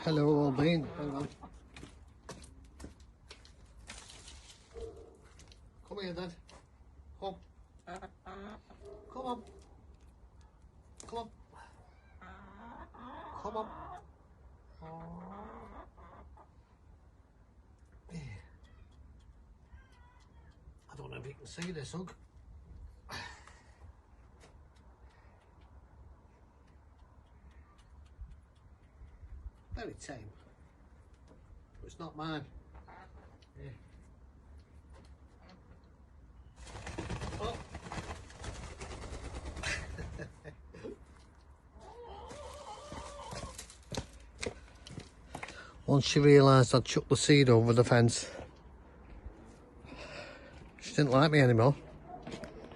Hello, old bean. Hang on. Come here, Dad. Come. Come on. Come on. Come on. Yeah. I don't know if you can see this, hug. Very tame. But it's not mine. Yeah. Oh. Once she realised I'd chucked the seed over the fence, she didn't like me anymore.